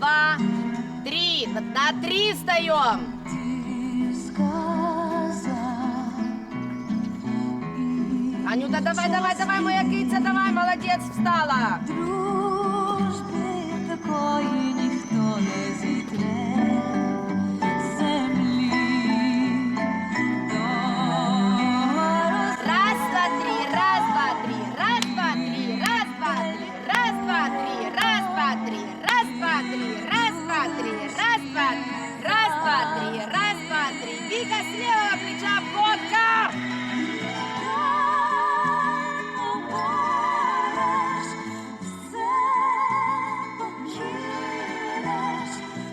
2, 3. На 3 встаем. Анюта, давай, давай, давай, моя киця, давай, молодець, встала. Дружби такої ніхто не зітре землі. Раз, два, три, раз, два, три, раз, два, три, раз, два, три, раз, два, три, раз, два, три, раз, два, три, раз, два, три, раз, два, раз, два, три, раз, два, три. Вика с левого плеча, обходка.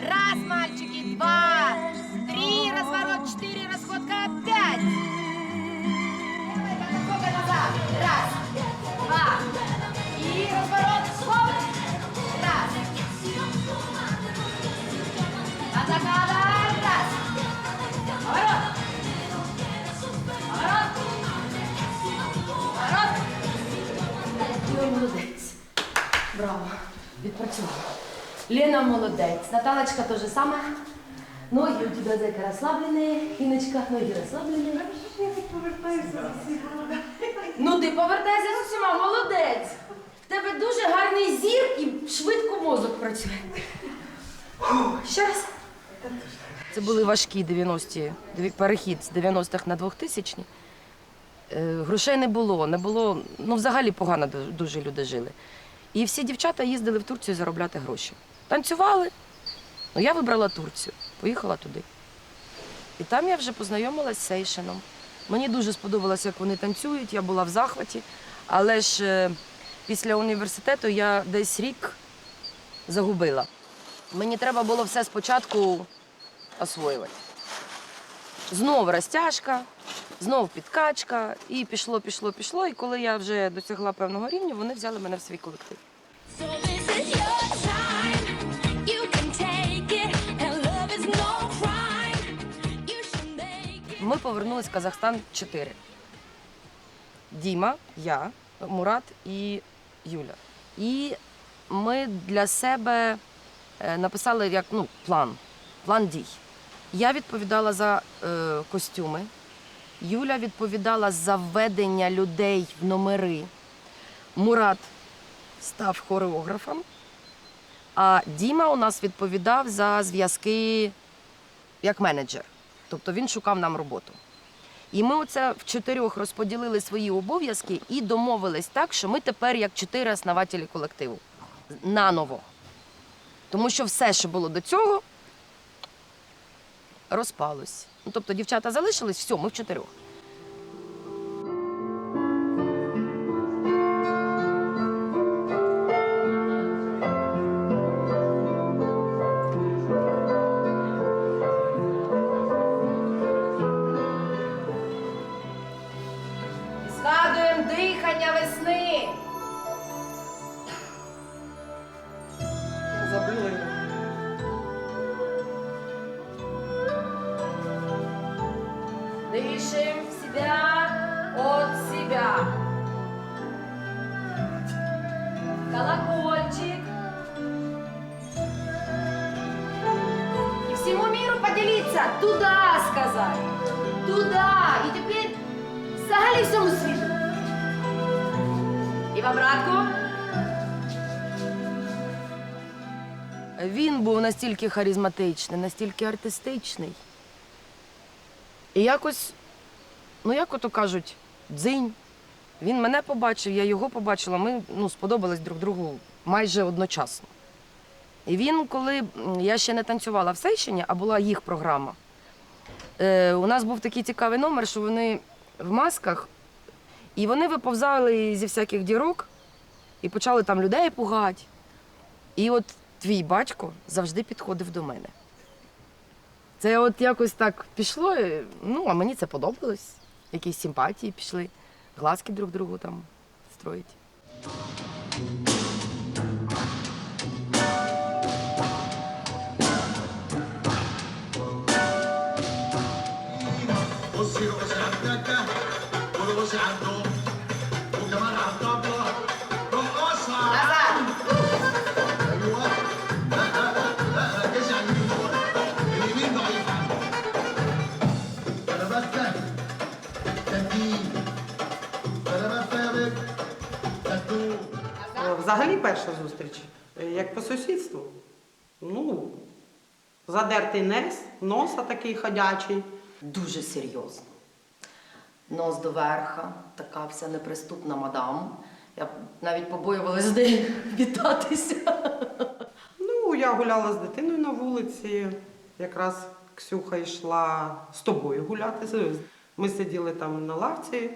Раз, мальчики, 2, 3, разворот, 4, расходка, 5. Расходка назад. Раз, 2, и разворот, хоп. Раз. Атакада, раз. Поворот. Поворот. Поворот. Ой, молодець. Браво. Відпрацювала. Лена молодець. Наталочка то же саме. Ноги у тебя зайка розслаблені. Іночка, ноги розслаблені. Я так повертаюся за всі голода. Ну ти повертайся з усіма, молодець. В тебе дуже гарний зір і швидко мозок працює. Ще раз. Це були важкі 90-ті, перехід з 90-х на 2000-ті. Грошей не було, ну взагалі погано дуже люди жили. І всі дівчата їздили в Турцію заробляти гроші. Танцювали. Ну, я вибрала Турцію, поїхала туди. І там я вже познайомилась з Сейшином. Мені дуже сподобалося, як вони танцюють, я була в захваті. Але ж після університету я десь рік загубила. Мені треба було все спочатку освоювати. Знов розтяжка, знов підкачка, і пішло. І коли я вже досягла певного рівня, вони взяли мене в свій колектив. Ми повернулись в Казахстан 4. Діма, я, Мурат і Юля. І ми для себе написали план дій. Я відповідала за костюми, Юля відповідала за введення людей в номери, Мурат став хореографом, а Діма у нас відповідав за зв'язки як менеджер. Тобто він шукав нам роботу. І ми оце в 4 розподілили свої обов'язки і домовились так, що ми тепер як 4 основателі колективу. Наново. Тому що все, що було до цього, розпалось. Ну, тобто дівчата залишились, все, ми в 4. Згадуємо дихання весни. Забили його. Дышим в себя от себя. Колокольчик. И всему миру поделиться. Туда сказать. Туда. И теперь взагалі всьому світу. І в обратку. Він був настільки харизматичний, настільки артистичний. І якось, як ото кажуть, дзинь. Він мене побачив, я його побачила, ми сподобались друг другу майже одночасно. І він, коли я ще не танцювала в Сейшині, а була їх програма, у нас був такий цікавий номер, що вони в масках, і вони виповзали зі всяких дірок і почали там людей пугати. І от твій батько завжди підходив до мене. Це от якось так пішло, а мені це подобалось. Якісь симпатії пішли, глазки друг другу там строїть. Взагалі перша зустріч, як по сусідству. Ну, задертий носа такий ходячий. Дуже серйозно. Нос до верха, така вся неприступна мадам. Я навіть побоювалась з нею вітатися. Ну, я гуляла з дитиною на вулиці, якраз Ксюха йшла з тобою гуляти. Ми сиділи там на лавці,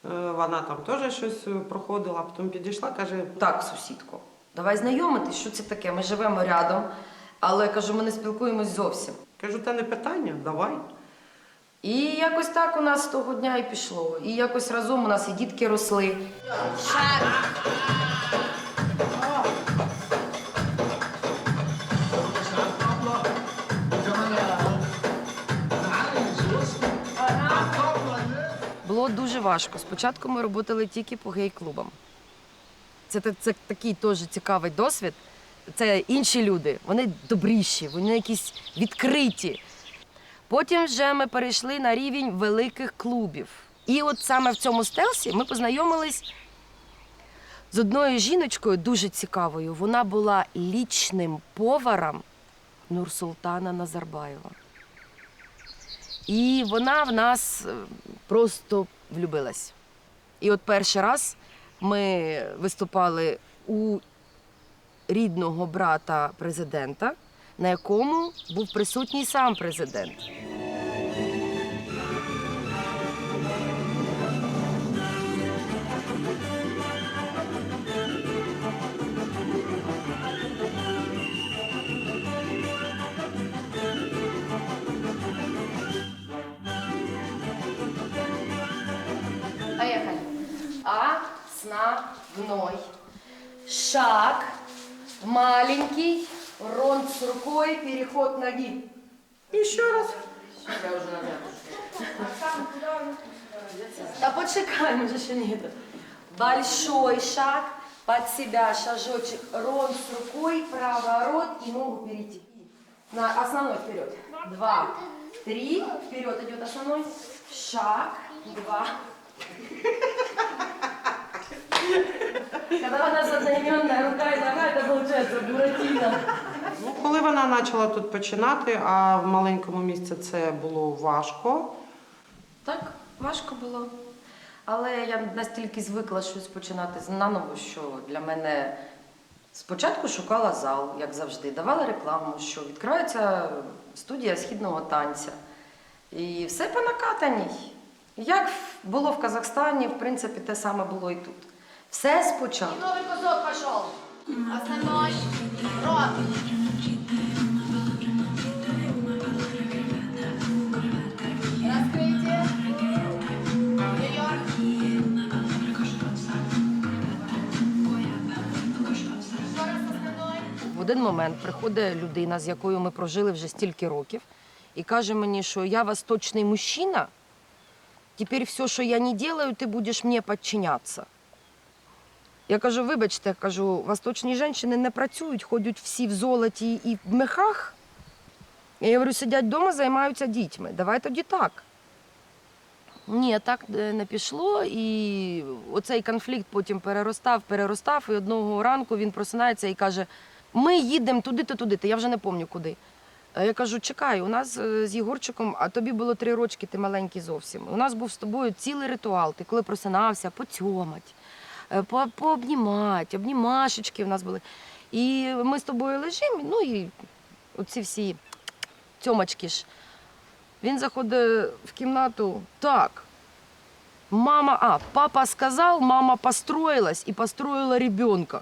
вона там теж щось проходила, а потім підійшла, каже, Так, сусідко, давай знайомитись, що це таке. Ми живемо рядом, але кажу, ми не спілкуємось зовсім. кажу, та не питання, давай. І якось так у нас з того дня і пішло. І якось разом у нас і дітки росли. Було дуже важко. Спочатку ми працювали тільки по гей-клубам. Це такий теж цікавий досвід. Це інші люди, вони добріші, вони якісь відкриті. Потім вже ми перейшли на рівень великих клубів. І от саме в цьому стелсі ми познайомились з одною жіночкою дуже цікавою. Вона була лічним поваром Нурсултана Назарбаєва. І вона в нас просто влюбилась. І от перший раз ми виступали у рідного брата президента, на якому був присутній сам президент. Поехали. Основной шаг, маленький, ронд с рукой, переход ноги. Еще раз. Я уже назад. Да почекай, мы же еще не это. Большой шаг, под себя шажочек, ронд с рукой, проворот и ногу перейти. На основной вперед. 2, 3, вперед идет основной. Шаг, 2. Когда у нас одноименная рука и нога, это получается буратино. Ну, коли вона почала тут починати, а в маленькому місці це було важко. Так, важко було. Але я настільки звикла щось починати наново, що для мене спочатку шукала зал, як завжди, давала рекламу, що відкриється студія східного танця. І все по накатаній. Як було в Казахстані, в принципі, те саме було і тут. Все спочатку. Новый кусок пошел. Основной. Рот. Раскрытие. Нью-Йорк. Еще раз основной. В один момент приходить людина, з якою ми прожили вже стільки років, і каже мені, що я восточний мужчина, тепер все, що я не роблю, ти будеш мені підчинятися. Я кажу, вибачте, кажу, восточні жінки не працюють, ходять всі в золоті і в мехах. Я говорю, сидять вдома, займаються дітьми. Давай тоді так. Ні, так не пішло, і оцей конфлікт потім переростав, і одного ранку він просинається і каже, ми їдемо туди-то, туди-то, я вже не пам'ятаю куди. А я кажу, чекай, у нас з Єгорчиком, а тобі було 3 рочки, ти маленький зовсім. У нас був з тобою цілий ритуал, ти коли просинався, поцьомать, пообнімати, обнімашечки в нас були. І ми з тобою лежимо, ну і оці всі цьомочки ж. Він заходить в кімнату, так, папа сказав, мама построїлась і построїла ребенка.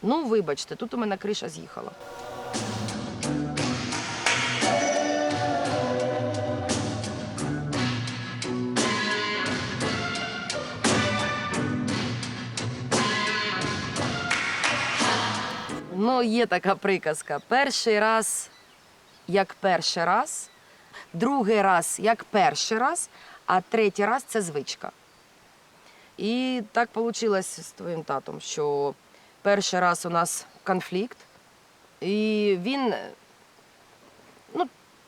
Ну, вибачте, тут у мене криша з'їхала. Ну, є така приказка. Перший раз, як перший раз, другий раз, як перший раз, а третій раз – це звичка. І так вийшло з твоїм татом, що перший раз у нас конфлікт, і він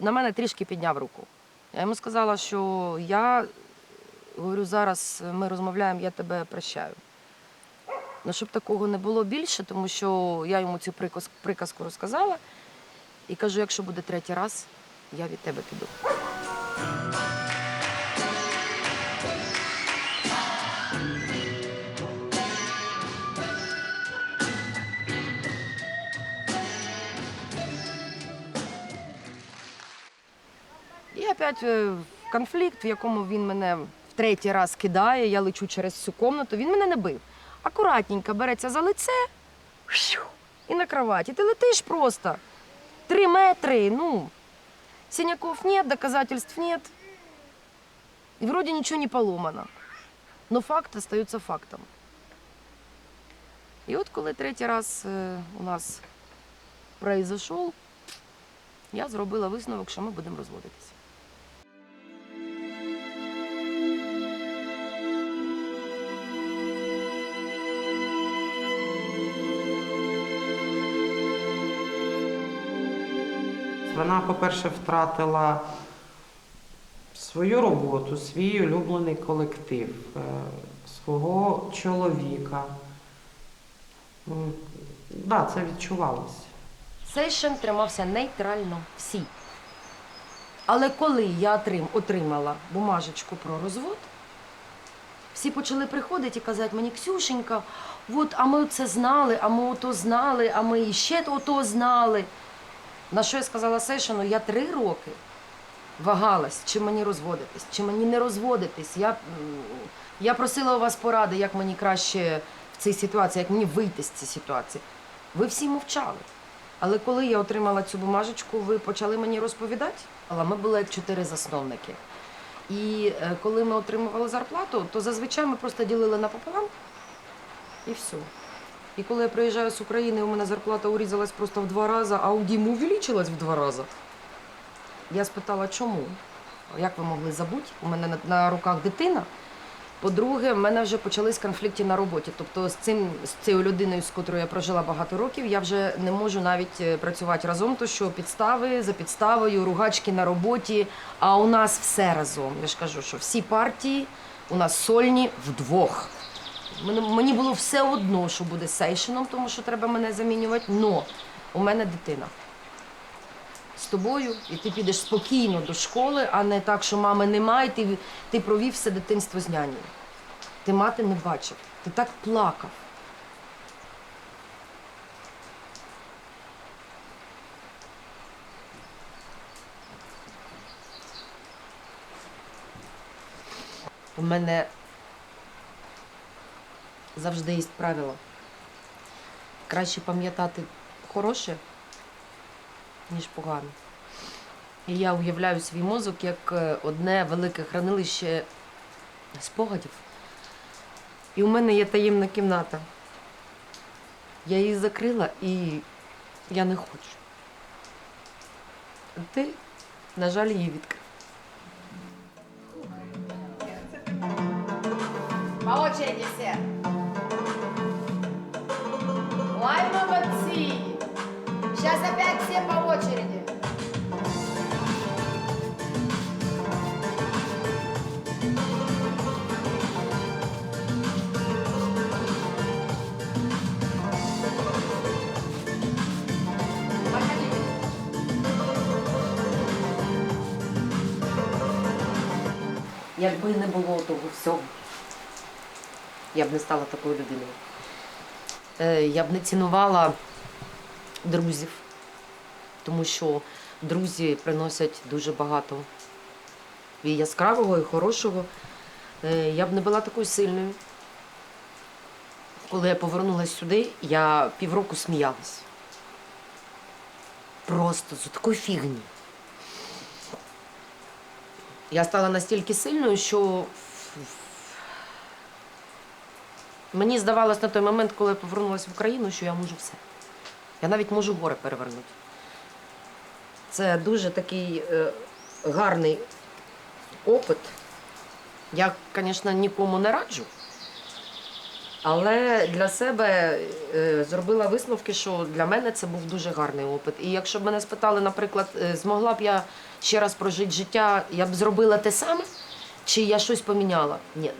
на мене трішки підняв руку. Я йому сказала, що я, говорю, зараз ми розмовляємо, я тебе прощаю. Ну, щоб такого не було більше, тому що я йому цю приказку розказала і кажу, якщо буде третій раз, я від тебе піду. І опять конфлікт, в якому він мене в третій раз кидає, я лечу через всю кімнату, він мене не бив. Акуратненько береться за лице і на кроваті. Ти летиш просто. 3 метри, ну, синяков нет, доказательств нет. И вроде ничего не поломано. Но факт остается фактом. І от коли третій раз у нас произошов, я зробила висновок, що ми будемо розводитися. Вона, по-перше, втратила свою роботу, свій улюблений колектив, свого чоловіка. Да, це відчувалося. Сейшн тримався нейтрально всі. Але коли я отримала бумажечку про розвод, всі почали приходити і казати мені: Ксюшенька, от, а ми це знали, а ми ото знали, а ми іще ото знали. На що я сказала Сейшину: я 3 роки вагалась, чи мені розводитись, чи мені не розводитись. Я просила у вас поради, як мені краще в цій ситуації, як мені вийти з цієї ситуації. Ви всі мовчали. Але коли я отримала цю бумажечку, ви почали мені розповідати. Але ми були як 4 засновники. І коли ми отримували зарплату, то зазвичай ми просто ділили напополам і все. І коли я приїжджаю з України, у мене зарплата урізалась просто в 2 рази, а у Діму увеличилась в 2 рази. Я спитала, чому? Як ви могли забути? У мене на руках дитина. По-друге, в мене вже почались конфлікти на роботі. Тобто з цією людиною, з котрою я прожила багато років, я вже не можу навіть працювати разом, то що підстави за підставою, ругачки на роботі, а у нас все разом. Я ж кажу, що всі партії у нас сольні вдвох. Мені було все одно, що буде з Сейшином, тому що треба мене замінювати, но у мене дитина з тобою, і ти підеш спокійно до школи, а не так, що мами немає, ти провів все дитинство з нянею. Ти мати не бачив, ти так плакав. У мене завжди є правило. Краще пам'ятати хороше, ніж погано. І я уявляю свій мозок як одне велике хранилище спогадів. І у мене є таємна кімната. Я її закрила і я не хочу. Ти, на жаль, її відкрив. По очереди все. Ой, молодцы. Сейчас опять все по очереди. Проходите. Якби не було того всього, я б не стала такою людиною. Я б не цінувала друзів, тому що друзі приносять дуже багато і яскравого, і хорошого. Я б не була такою сильною. Коли я повернулася сюди, я півроку сміялась. Просто з такої фігні. Я стала настільки сильною, що мені здавалось на той момент, коли я повернулася в Україну, що я можу все. Я навіть можу гори перевернути. Це дуже такий гарний опит. Я, звісно, нікому не раджу, але для себе зробила висновки, що для мене це був дуже гарний опит. І якщо б мене спитали, наприклад, змогла б я ще раз прожити життя, я б зробила те саме, чи я щось поміняла? Ні.